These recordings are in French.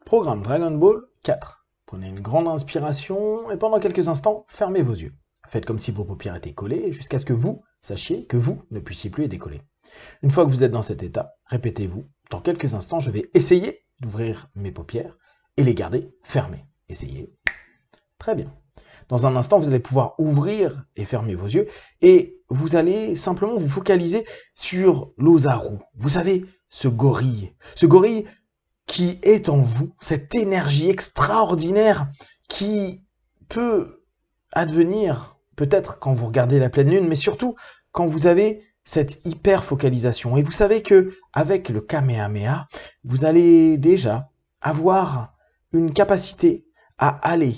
Programme Dragon Ball 4. Prenez une grande inspiration et pendant quelques instants, fermez vos yeux. Faites comme si vos paupières étaient collées jusqu'à ce que vous sachiez que vous ne puissiez plus les décoller. Une fois que vous êtes dans cet état, répétez-vous, dans quelques instants, je vais essayer d'ouvrir mes paupières et les garder fermées. Essayez. Très bien. Dans un instant, vous allez pouvoir ouvrir et fermer vos yeux et vous allez simplement vous focaliser sur l'Ozaru. Vous savez, ce gorille qui est en vous, cette énergie extraordinaire qui peut advenir peut-être quand vous regardez la pleine lune, mais surtout quand vous avez cette hyper focalisation. Et vous savez que avec le Kamehameha, vous allez déjà avoir une capacité à aller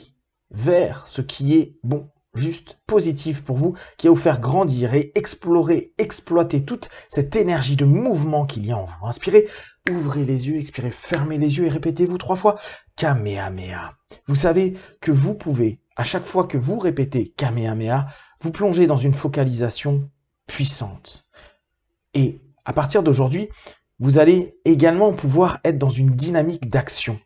vers ce qui est bon, juste, positif pour vous, qui va vous faire grandir et explorer, exploiter toute cette énergie de mouvement qu'il y a en vous. Inspirez, ouvrez les yeux, expirez, fermez les yeux et répétez-vous 3 fois Kamehameha. Vous savez que vous pouvez, à chaque fois que vous répétez Kamehameha, vous plonger dans une focalisation puissante. Et à partir d'aujourd'hui, vous allez également pouvoir être dans une dynamique d'action.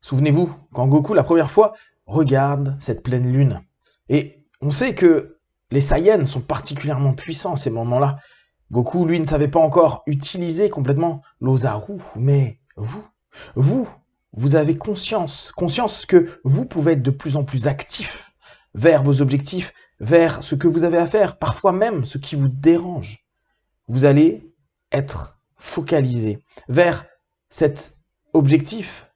Souvenez-vous, quand Goku, la première fois, regarde cette pleine lune. Et on sait que les Saiyans sont particulièrement puissants à ces moments-là. Goku, lui, ne savait pas encore utiliser complètement l'Ozaru, mais vous avez conscience que vous pouvez être de plus en plus actif vers vos objectifs, vers ce que vous avez à faire, parfois même ce qui vous dérange. Vous allez être focalisé vers cet objectif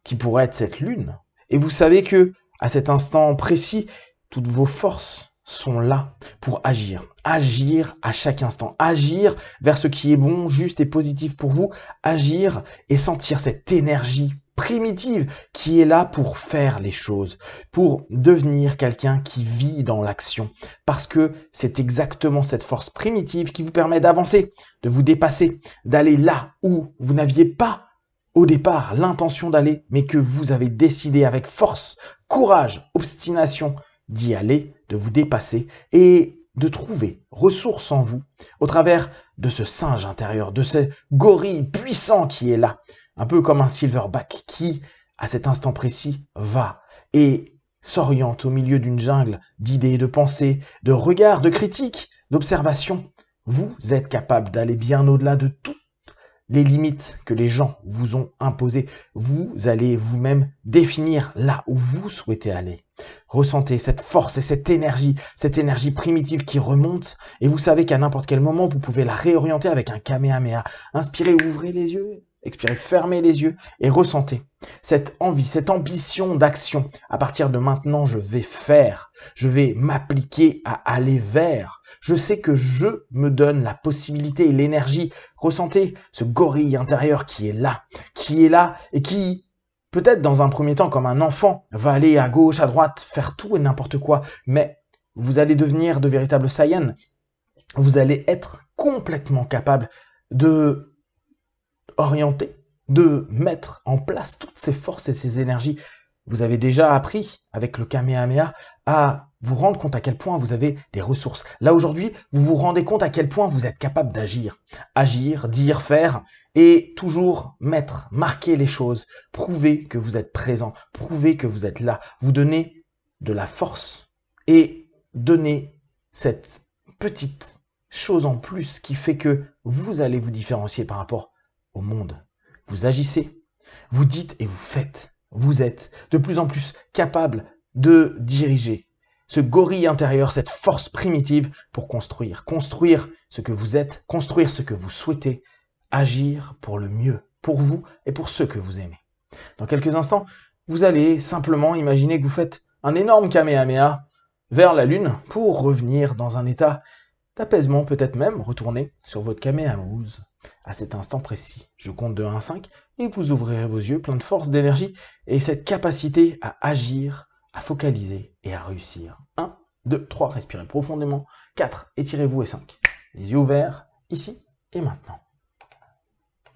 qui pourrait être cette lune. Et vous savez que à cet instant précis, toutes vos forces sont là pour agir. Agir à chaque instant. Agir vers ce qui est bon, juste et positif pour vous. Agir et sentir cette énergie primitive qui est là pour faire les choses, pour devenir quelqu'un qui vit dans l'action. Parce que c'est exactement cette force primitive qui vous permet d'avancer, de vous dépasser, d'aller là où vous n'aviez pas au départ l'intention d'aller, mais que vous avez décidé avec force, courage, obstination d'y aller, de vous dépasser et de trouver ressource en vous au travers de ce singe intérieur, de ce gorille puissant qui est là, un peu comme un silverback qui, à cet instant précis, va et s'oriente au milieu d'une jungle d'idées, de pensées, de regards, de critiques, d'observations. Vous êtes capable d'aller bien au-delà de toutes les limites que les gens vous ont imposées. Vous allez vous-même définir là où vous souhaitez aller. Ressentez cette force et cette énergie primitive qui remonte et vous savez qu'à n'importe quel moment, vous pouvez la réorienter avec un Kamehameha. Inspirez, ouvrez les yeux, expirez, fermez les yeux et ressentez cette envie, cette ambition d'action. À partir de maintenant, je vais faire, je vais m'appliquer à aller vers. Je sais que je me donne la possibilité et l'énergie. Ressentez ce gorille intérieur qui est là et qui, peut-être dans un premier temps, comme un enfant, va aller à gauche, à droite, faire tout et n'importe quoi. Mais vous allez devenir de véritables Saiyans. Vous allez être complètement capable de orienter, de mettre en place toutes ces forces et ces énergies. Vous avez déjà appris, avec le Kamehameha, à vous rendre compte à quel point vous avez des ressources. Là, aujourd'hui, vous vous rendez compte à quel point vous êtes capable d'agir. Agir, dire, faire, et toujours marquer les choses. Prouver que vous êtes présent, prouver que vous êtes là. Vous donnez de la force et donner cette petite chose en plus qui fait que vous allez vous différencier par rapport au monde. Vous agissez, vous dites et vous faites. Vous êtes de plus en plus capable de diriger ce gorille intérieur, cette force primitive pour construire. Construire ce que vous êtes, construire ce que vous souhaitez, agir pour le mieux, pour vous et pour ceux que vous aimez. Dans quelques instants, vous allez simplement imaginer que vous faites un énorme Kamehameha vers la lune pour revenir dans un état d'apaisement, peut-être même retourner sur votre Kamehameha à cet instant précis. Je compte de 1 à 5 et vous ouvrirez vos yeux plein de force, d'énergie et cette capacité à agir, à focaliser et à réussir. 1, 2, 3, respirez profondément. 4, étirez-vous et 5. Les yeux ouverts, ici et maintenant.